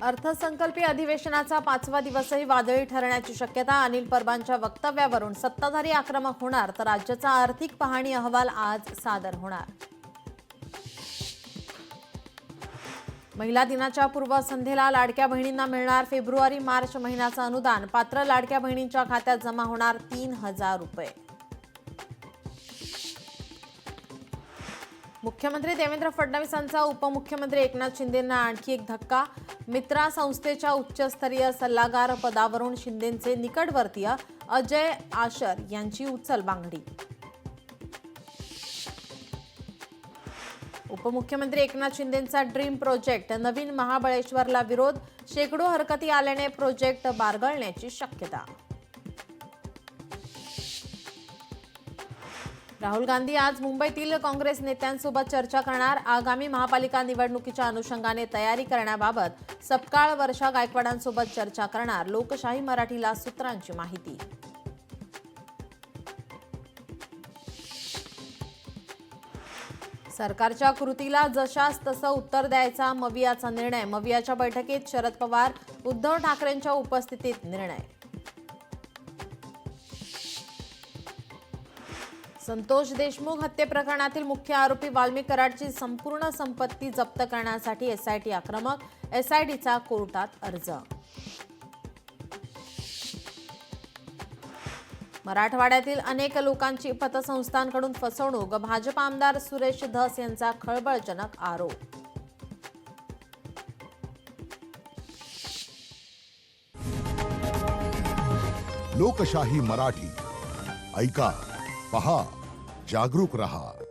अर्थसंकल्पीय अधिवेशनाचा 5वा दिवसही वादळी ठरण्याची शक्यता. अनिल परबांच्या वक्तव्यावरून सत्ताधारी आक्रमक होणार तर राज्याचा आर्थिक पाहणी अहवाल आज सादर होणार. महिला दिनाच्या पूर्वसंध्येला लाडक्या बहिणींना मिळणार फेब्रुवारी-मार्च महिन्याचं अनुदान. पात्र लाडक्या बहिणींच्या खात्यात जमा होणार 3,000 रुपये. मुख्यमंत्री देवेंद्र फडणवीसांचा उपमुख्यमंत्री एकनाथ शिंदेंना आणखी एक धक्का. मित्रा संस्थेच्या उच्चस्तरीय सल्लागार पदावरून शिंदेंचे निकटवर्तीय अजय आशर यांची उचलबांगडी. उपमुख्यमंत्री एकनाथ शिंदेंचा ड्रीम प्रोजेक्ट नवीन महाबळेश्वरला विरोध. शेकडो हरकती आल्याने प्रोजेक्ट बारगळण्याची शक्यता. राहुल गांधी आज मुंबईतील काँग्रेस नेत्यांसोबत चर्चा करणार. आगामी महापालिका निवडणुकीच्या अनुषंगाने तयारी करण्याबाबत सपकाळ वर्षा गायकवाडांसोबत चर्चा करणार. लोकशाही मराठीला सूत्रांची माहिती. सरकारच्या कृतीला जशास तसं उत्तर द्यायचा मवियाचा निर्णय. मवियाच्या बैठकीत शरद पवार उद्धव ठाकरेंच्या उपस्थितीत निर्णय. संतोष देशमुख हत्ये प्रकरणातील मुख्य आरोपी वाल्मिक कराडची संपूर्ण संपत्ती जप्त करण्यासाठी एसआयटी आक्रमक. एसआयटीचा कोर्टात अर्ज. मराठवाड्यातील अनेक लोकांची पतसंस्थांकडून फसवणूक. भाजप आमदार सुरेश धस यांचा खळबळजनक आरोप. लोकशाही मराठी ऐका, पहा, जागरूक रहा.